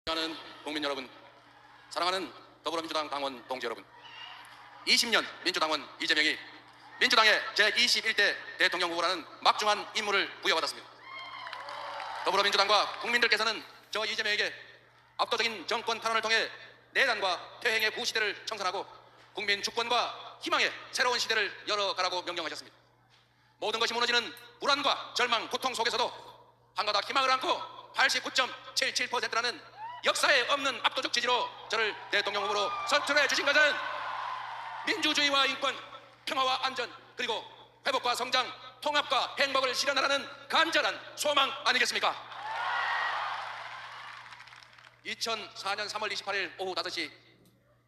사랑하는 국민 여러분, 사랑하는 더불어민주당 당원 동지 여러분, 20년 민주당원 이재명이 민주당의 제21대 대통령 후보라는 막중한 임무를 부여받았습니다. 더불어민주당과 국민들께서는 저 이재명에게 압도적인 정권 탄원을 통해 내란과 퇴행의 구시대를 청산하고 국민 주권과 희망의 새로운 시대를 열어가라고 명령하셨습니다. 모든 것이 무너지는 불안과 절망, 고통 속에서도 한가닥 희망을 안고 89.77%라는 역사에 없는 압도적 지지로 저를 대통령 후보로 선출해 주신 것은 민주주의와 인권, 평화와 안전, 그리고 회복과 성장, 통합과 행복을 실현하라는 간절한 소망 아니겠습니까? 2004년 3월 28일 오후 5시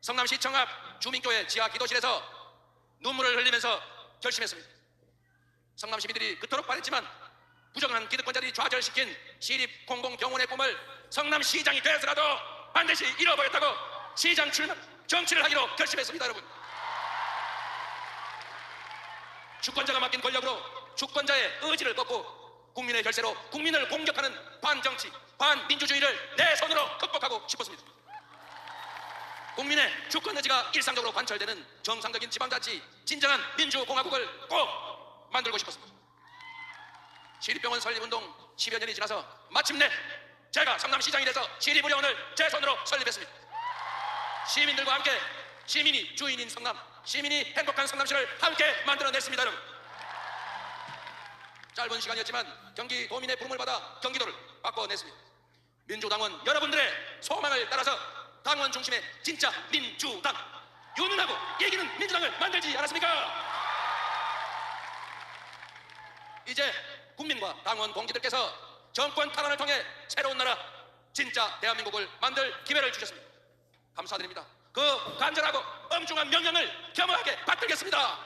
성남시청 앞 주민교회 지하 기도실에서 눈물을 흘리면서 결심했습니다. 성남 시민들이 그토록 바랬지만 부정한 기득권자들이 좌절시킨 시립 공공병원의 꿈을 성남시장이 되어서라도 반드시 이뤄보겠다고 시장 출마 정치를 하기로 결심했습니다. 여러분, 주권자가 맡긴 권력으로 주권자의 의지를 꺾고 국민의 결세로 국민을 공격하는 반정치, 반민주주의를 내 손으로 극복하고 싶었습니다. 국민의 주권 의지가 일상적으로 관철되는 정상적인 지방자치, 진정한 민주공화국을 꼭 만들고 싶었습니다. 시립병원 설립운동 10여 년이 지나서 마침내 제가 성남시장이 돼서 시립의료원을 제 손으로 설립했습니다. 시민들과 함께 시민이 주인인 성남, 시민이 행복한 성남시를 함께 만들어냈습니다. 여러분, 짧은 시간이었지만 경기도민의 부름을 받아 경기도를 바꿔냈습니다. 민주당은 여러분들의 소망을 따라서 당원 중심의 진짜 민주당, 유능하고 이기는 민주당을 만들지 않았습니까? 이제 국민과 당원 동지들께서 정권 탄원을 통해 새로운 나라, 진짜 대한민국을 만들 기회를 주셨습니다. 감사드립니다. 그 간절하고 엄중한 명령을 겸허하게 받들겠습니다.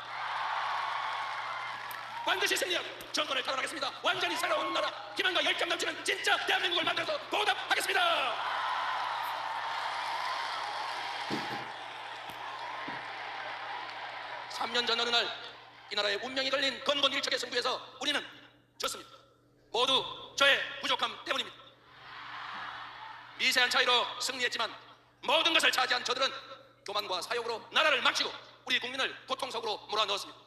반드시 승리하고 정권을 탈환하겠습니다. 완전히 새로운 나라, 희망과 열정 넘치는 진짜 대한민국을 만들어서 보답하겠습니다. (3년) 전 어느 날 이 나라의 운명이 걸린 건건 일척의 승부에서 우리는 졌습니다. 모두 저의 부족함 때문입니다. 미세한 차이로 승리했지만 모든 것을 차지한 저들은 교만과 사욕으로 나라를 망치고 우리 국민을 고통 속으로 몰아넣었습니다.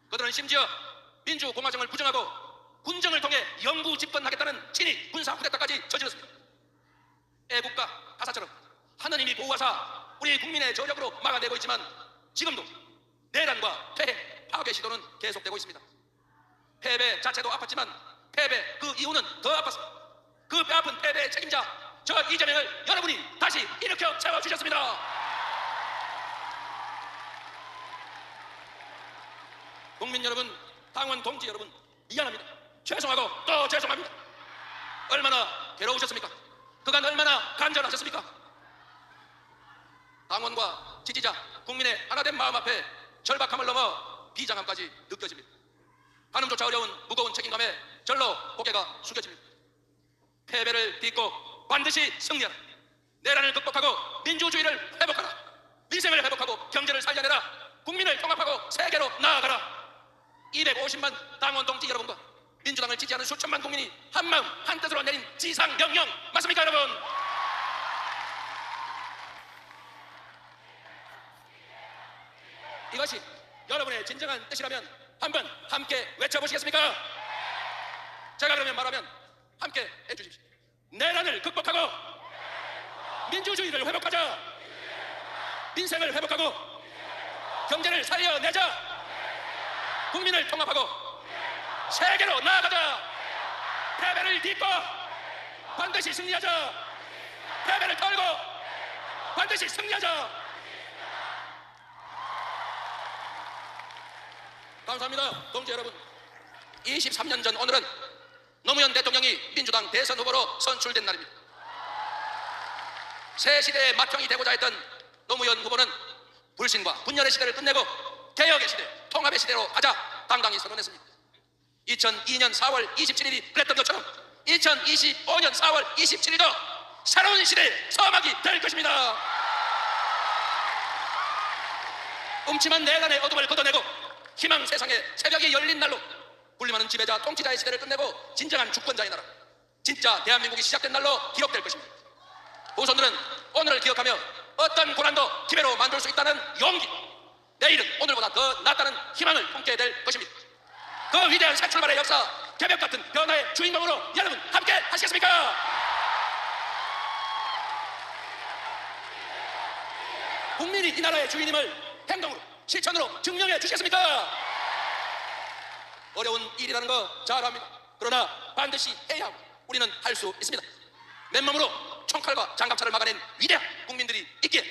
그들은 심지어 민주공화정을 부정하고 군정을 통해 영구 집권하겠다는 친위 군사 쿠데타까지 저질렀습니다. 애국가 가사처럼 하느님이 보호하사 우리 국민의 저력으로 막아내고 있지만 지금도 내란과 퇴행, 파괴 시도는 계속되고 있습니다. 패배 자체도 아팠지만 패배 그 이유는 더 아팠습니다. 그 뼈아픈 패배의 책임자 저 이재명을 여러분이 다시 일으켜 세워주셨습니다. 국민 여러분, 당원 동지 여러분, 미안합니다. 죄송하고 또 죄송합니다. 얼마나 괴로우셨습니까? 그간 얼마나 간절하셨습니까? 당원과 지지자, 국민의 하나된 마음 앞에 절박함을 넘어 비장함까지 느껴집니다. 가늠조차 어려운 무거운 책임감에 절로 고개가 숙여집니다. 패배를 딛고 반드시 승리하라. 내란을 극복하고 민주주의를 회복하라. 민생을 회복하고 경제를 살려내라. 국민을 통합하고 세계로 나아가라. 250만 당원 동지 여러분과 민주당을 지지하는 수천만 국민이 한마음 한뜻으로 내린 지상명령 맞습니까 여러분? 이것이 여러분의 진정한 뜻이라면 한번 함께 외쳐보시겠습니까? 제가 그러면 말하면 함께 해주십시오. 내란을 극복하고 민주주의를 회복하자. 민생을 회복하고 경제를 살려내자. 국민을 통합하고 세계로 나아가자. 패배를 딛고 반드시 승리하자. 패배를 털고 반드시 승리하자. 감사합니다. 동지 여러분, 23년 전 오늘은 노무현 대통령이 민주당 대선 후보로 선출된 날입니다. 새 시대의 맏형이 되고자 했던 노무현 후보는 불신과 분열의 시대를 끝내고 개혁의 시대, 통합의 시대로 가자 당당히 선언했습니다. 2002년 4월 27일이 그랬던 것처럼 2025년 4월 27일도 새로운 시대의 서막이 될 것입니다. 음침한 내란의 어둠을 걷어내고 희망 세상의 새벽이 열린 날로 군림하는 지배자 통치자의 시대를 끝내고 진정한 주권자의 나라, 진짜 대한민국이 시작된 날로 기록될 것입니다. 후손들은 오늘을 기억하며 어떤 고난도 기회로 만들 수 있다는 용기, 내일은 오늘보다 더 낫다는 희망을 품게 될 것입니다. 그 위대한 새 출발의 역사, 개벽 같은 변화의 주인공으로 여러분 함께 하시겠습니까? 국민이 이 나라의 주인임을 행동으로, 실천으로 증명해 주시겠습니까? 어려운 일이라는 거 잘 압니다. 그러나 반드시 해야 하고 우리는 할 수 있습니다. 맨몸으로 총칼과 장갑차를 막아낸 위대한 국민들이 있기에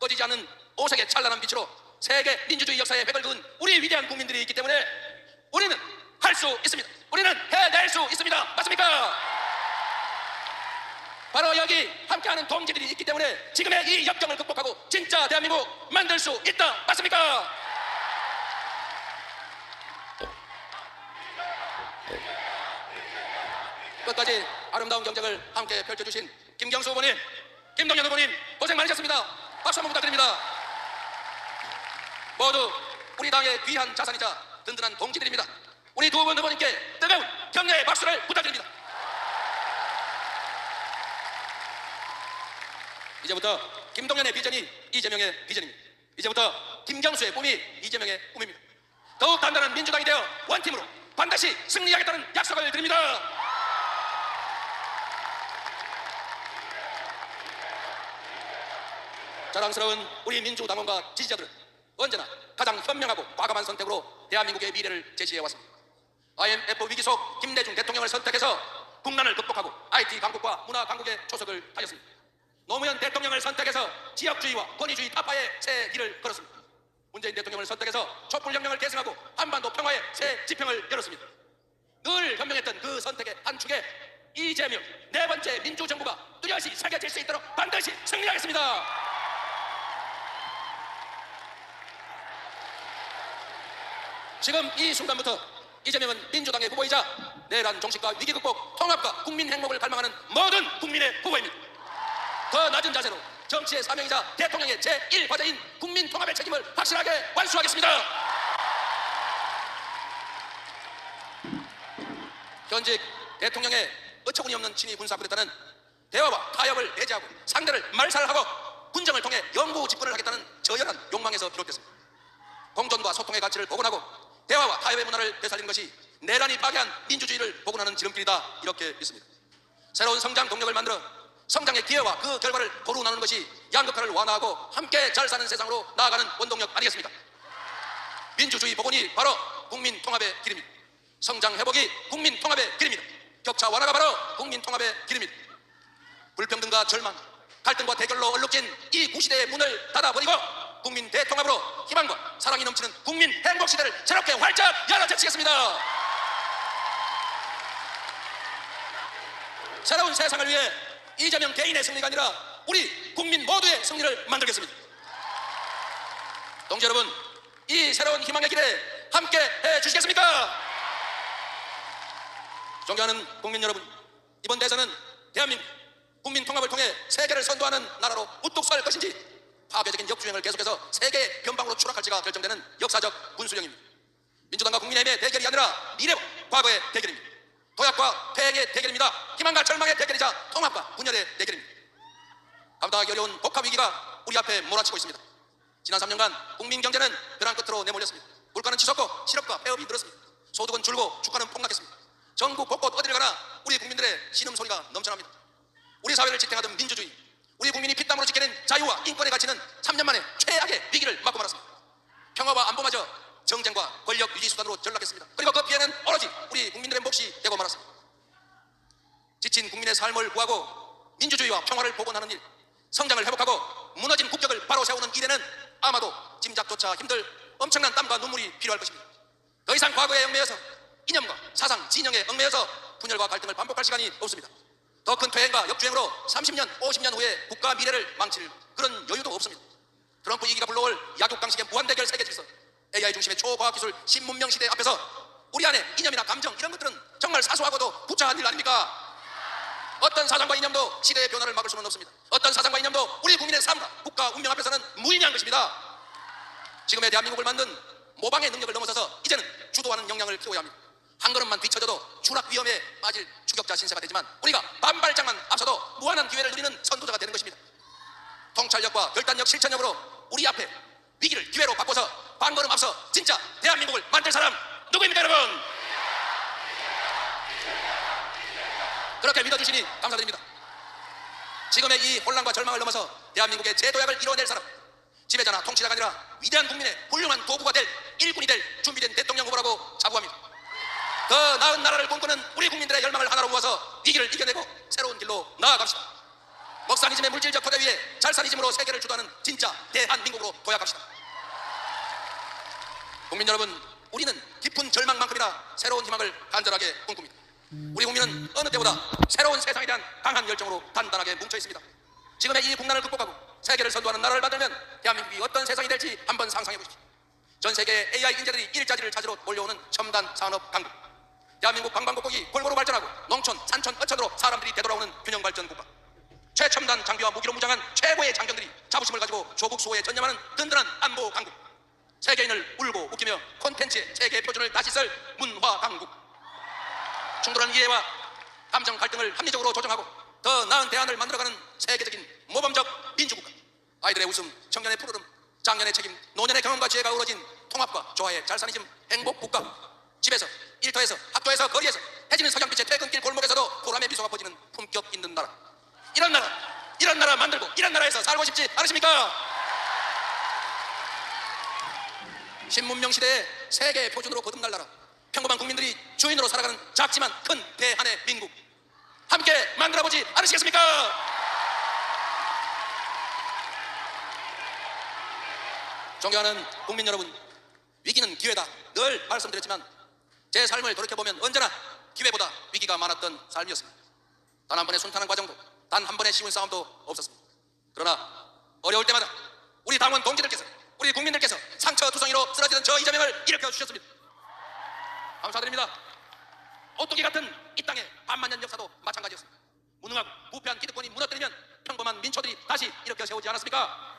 꺼지지 않는 오색의 찬란한 빛으로 세계 민주주의 역사의 획을 그은 우리 위대한 국민들이 있기 때문에 우리는 할 수 있습니다. 우리는 해낼 수 있습니다. 맞습니까? 바로 여기 함께하는 동지들이 있기 때문에 지금의 이 역경을 극복하고 진짜 대한민국 만들 수 있다. 맞습니까? 끝까지 아름다운 경쟁을 함께 펼쳐주신 김경수 후보님, 김동연 후보님 고생 많으셨습니다. 박수 한번 부탁드립니다. 모두 우리 당의 귀한 자산이자 든든한 동지들입니다. 우리 두 분 후보님께 뜨거운 격려의 박수를 부탁드립니다. 이제부터 김동연의 비전이 이재명의 비전입니다. 이제부터 김경수의 꿈이 이재명의 꿈입니다. 더욱 단단한 민주당이 되어 원팀으로 반드시 승리하겠다는 약속을 드립니다. 자랑스러운 우리 민주당원과 지지자들은 언제나 가장 현명하고 과감한 선택으로 대한민국의 미래를 제시해왔습니다. IMF 위기 속 김대중 대통령을 선택해서 국난을 극복하고 IT 강국과 문화 강국의 초석을 다졌습니다. 노무현 대통령을 선택해서 지역주의와 권위주의 타파의 새 길을 걸었습니다. 문재인 대통령을 선택해서 촛불혁명을 계승하고 한반도 평화의 새 지평을 열었습니다. 늘 현명했던 그 선택의 한 축에 이재명 네 번째 민주정부가 뚜렷이 새겨질 수 있도록 반드시 승리하겠습니다. 지금 이 순간부터 이재명은 민주당의 후보이자 내란 종식과 위기 극복, 통합과 국민 행복을 갈망하는 모든 국민의 후보입니다. 더 낮은 자세로 정치의 사명이자 대통령의 제1과제인 국민 통합의 책임을 확실하게 완수하겠습니다. 현직 대통령의 어처구니 없는 친위 군사 쿠데타는 대화와 타협을 배제하고 상대를 말살하고 군정을 통해 영구 집권을 하겠다는 저열한 욕망에서 비롯됐습니다. 공존과 소통의 가치를 복원하고 대화와 타협의 문화를 되살리는 것이 내란이 파괴한 민주주의를 복원하는 지름길이다, 이렇게 믿습니다. 새로운 성장 동력을 만들어 성장의 기회와 그 결과를 고루 나누는 것이 양극화를 완화하고 함께 잘 사는 세상으로 나아가는 원동력 아니겠습니까? 민주주의 복원이 바로 국민 통합의 길입니다. 성장 회복이 국민 통합의 길입니다. 격차 완화가 바로 국민 통합의 길입니다. 불평등과 절망, 갈등과 대결로 얼룩진 이 구시대의 문을 닫아버리고 국민 대통합으로 희망과 사랑이 넘치는 국민 행복시대를 새롭게 활짝 열어제치겠습니다. 새로운 세상을 위해 이재명 개인의 승리가 아니라 우리 국민 모두의 승리를 만들겠습니다. 동지 여러분, 이 새로운 희망의 길에 함께 해주시겠습니까? 존경하는 국민 여러분, 이번 대선은 대한민국 국민 통합을 통해 세계를 선도하는 나라로 우뚝 설 것인지 파괴적인 역주행을 계속해서 세계의 변방으로 추락할지가 결정되는 역사적 분수령입니다. 민주당과 국민의힘의 대결이 아니라 미래와 과거의 대결입니다. 도약과 퇴행의 대결입니다. 희망과 절망의 대결이자 통합과 분열의 대결입니다. 감당하기 어려운 복합 위기가 우리 앞에 몰아치고 있습니다. 지난 3년간 국민 경제는 벼랑 끝으로 내몰렸습니다. 물가는 치솟고 실업과 폐업이 늘었습니다. 소득은 줄고 주가는 폭락했습니다. 전국 곳곳 어디를 가나 우리 국민들의 신음소리가 넘쳐납니다. 우리 사회를 지탱하던 민주주의, 우리 국민이 피땀으로 지켜낸 자유와 인권의 가치는 3년 만에 최악의 위기를 맞고 말았습니다. 평화와 안보마저 정쟁과 권력 유지 수단으로 전락했습니다. 그리고 그 피해는 오로지 우리 국민들의 몫이 되고 말았습니다. 지친 국민의 삶을 구하고 민주주의와 평화를 복원하는 일, 성장을 회복하고 무너진 국격을 바로 세우는 일에는 아마도 짐작조차 힘들 엄청난 땀과 눈물이 필요할 것입니다. 더 이상 과거에 얽매여서 이념과 사상, 진영에 얽매여서 분열과 갈등을 반복할 시간이 없습니다. 더 큰 퇴행과 역주행으로 30년, 50년 후에 국가 미래를 망칠 그런 여유도 없습니다. 트럼프 2기가 불러올 약육강식의 무한대결 세계 질서, AI 중심의 초과학기술 신문명 시대 앞에서 우리 안에 이념이나 감정 이런 것들은 정말 사소하고도 부차한 일 아닙니까? 어떤 사상과 이념도 시대의 변화를 막을 수는 없습니다. 어떤 사상과 이념도 우리 국민의 삶과 국가 운명 앞에서는 무의미한 것입니다. 지금의 대한민국을 만든 모방의 능력을 넘어서서 이제는 주도하는 역량을 키워야 합니다. 한 걸음만 뒤쳐져도 추락 위험에 빠질 추격자 신세가 되지만 우리가 반발짝만 앞서도 무한한 기회를 누리는 선도자가 되는 것입니다. 통찰력과 결단력, 실천력으로 우리 앞에 위기를 기회로 바꿔서 반걸음 앞서 진짜 대한민국을 만들 사람 누구입니까, 여러분? 그렇게 믿어주시니 감사드립니다. 지금의 이 혼란과 절망을 넘어서 대한민국의 재도약을 이뤄낼 사람, 지배자나 통치자가 아니라 위대한 국민의 훌륭한 도구가 될 일꾼이 될 준비된 대통령 후보라고 자부합니다. 더 나은 나라를 꿈꾸는 우리 국민들의 열망을 하나로 모아서 위기를 이겨내고 새로운 길로 나아갑시다. 먹사니즘의 물질적 토대 위에 잘사니즘으로 세계를 주도하는 진짜 대한민국으로 도약합시다. 국민 여러분, 우리는 깊은 절망만큼이나 새로운 희망을 간절하게 꿈꿉니다. 우리 국민은 어느 때보다 새로운 세상에 대한 강한 열정으로 단단하게 뭉쳐 있습니다. 지금의 이 국난을 극복하고 세계를 선도하는 나라를 만들면 대한민국이 어떤 세상이 될지 한번 상상해 보십시오. 전 세계 AI 인재들이 일자리를 찾으러 몰려오는 첨단 산업 강국, 대한민국 방방곡곡이 골고루 발전하고 농촌, 산촌, 어촌으로 사람들이 되돌아오는 균형 발전 국가, 최첨단 장비와 무기로 무장한 최고의 장병들이 자부심을 가지고 조국 수호에 전념하는 든든한 안보 강국, 세계인을 울고 웃기며 콘텐츠의 세계 표준을 다시 쓸 문화 강국, 충돌하는 이해와 감정 갈등을 합리적으로 조정하고 더 나은 대안을 만들어가는 세계적인 모범적 민주국가, 아이들의 웃음, 청년의 푸르름, 장년의 책임, 노년의 경험과 지혜가 어우러진 통합과 조화의 잘사니즘 행복국가, 집에서, 일터에서, 학교에서, 거리에서, 해지는 석양빛의 퇴근길 골목에서도 보람의 미소가 퍼지는 품격 있는 나라, 이런 나라 만들고 이런 나라에서 살고 싶지 않으십니까? 신문명 시대의 세계 표준으로 거듭날 나라, 평범한 국민들이 주인으로 살아가는 작지만 큰 대한의 민국, 함께 만들어보지 않으시겠습니까? 존경하는 국민 여러분, 위기는 기회다 늘 말씀드렸지만 제 삶을 돌이켜보면 언제나 기회보다 위기가 많았던 삶이었습니다. 단 한 번의 순탄한 과정도, 단 한 번의 쉬운 싸움도 없었습니다. 그러나 어려울 때마다 우리 당원 동지들께서, 우리 국민들께서 상처투성이로 쓰러지는 저 이재명을 일으켜 주셨습니다. 감사드립니다. 오뚜기 같은 이 땅의 반만년 역사도 마찬가지였습니다. 무능하고 부패한 기득권이 무너뜨리면 평범한 민초들이 다시 일으켜 세우지 않았습니까?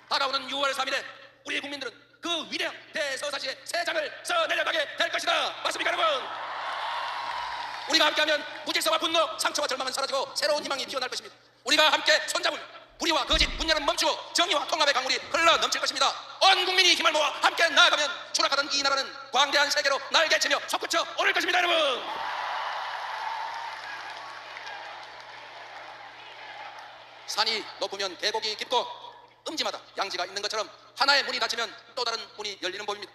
다가오는 6월 3일에 우리 국민들은 그 위대한 대서사시의 새 장을 써내려가게 될 것이다. 맞습니까, 여러분? 우리가 함께하면 무질서와 분노, 상처와 절망은 사라지고 새로운 희망이 피어날 것입니다. 우리가 함께 손잡으면 불의와 거짓, 문제는 멈추고 정의와 통합의 강물이 흘러 넘칠 것입니다. 온 국민이 힘을 모아 함께 나아가면 추락하던 이 나라는 광대한 세계로 날개치며 솟구쳐 오를 것입니다, 여러분. 산이 높으면 계곡이 깊고 음지마다 양지가 있는 것처럼 하나의 문이 닫히면 또 다른 문이 열리는 법입니다.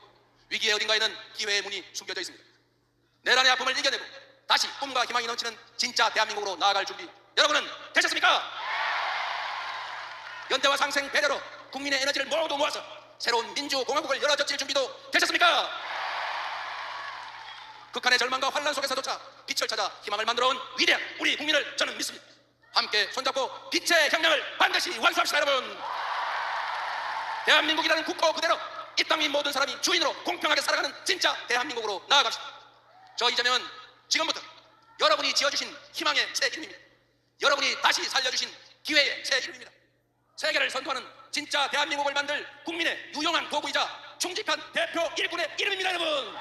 위기의 어딘가에는 기회의 문이 숨겨져 있습니다. 내란의 아픔을 이겨내고 다시 꿈과 희망이 넘치는 진짜 대한민국으로 나아갈 준비 여러분은 되셨습니까? 연대와 상생 배려로 국민의 에너지를 모두 모아서 새로운 민주공화국을 열어젖힐 준비도 되셨습니까? 극한의 절망과 환란 속에서조차 빛을 찾아 희망을 만들어온 위대한 우리 국민을 저는 믿습니다. 함께 손잡고 빛의 혁명을 반드시 완수합시다, 여러분. 대한민국이라는 국호 그대로 이 땅 위 모든 사람이 주인으로 공평하게 살아가는 진짜 대한민국으로 나아갑시다. 저 이재명은 지금부터 여러분이 지어주신 희망의 새 이름입니다. 여러분이 다시 살려주신 기회의 새 이름입니다. 세계를 선도하는 진짜 대한민국을 만들 국민의 유용한 도구이자 충직한 대표 일꾼의 이름입니다, 여러분.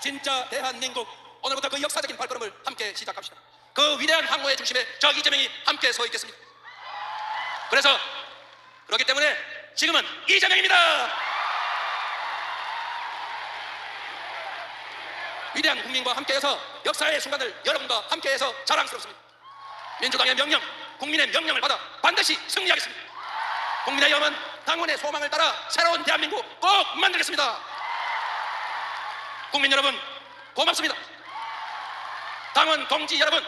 진짜 대한민국, 오늘부터 그 역사적인 발걸음을 함께 시작합시다. 그 위대한 항로의 중심에 저 이재명이 함께 서 있겠습니다. 그래서 그렇기 때문에 지금은 이재명입니다. 위대한 국민과 함께해서 역사의 순간을 여러분과 함께해서 자랑스럽습니다. 민주당의 명령, 국민의 명령을 받아 반드시 승리하겠습니다. 국민의 염원, 당원의 소망을 따라 새로운 대한민국 꼭 만들겠습니다. 국민 여러분, 고맙습니다. 당원 동지 여러분,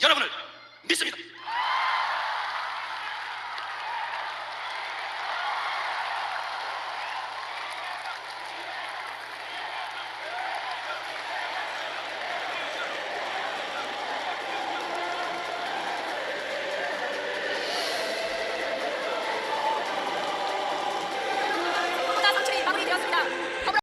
여러분을 믿습니다.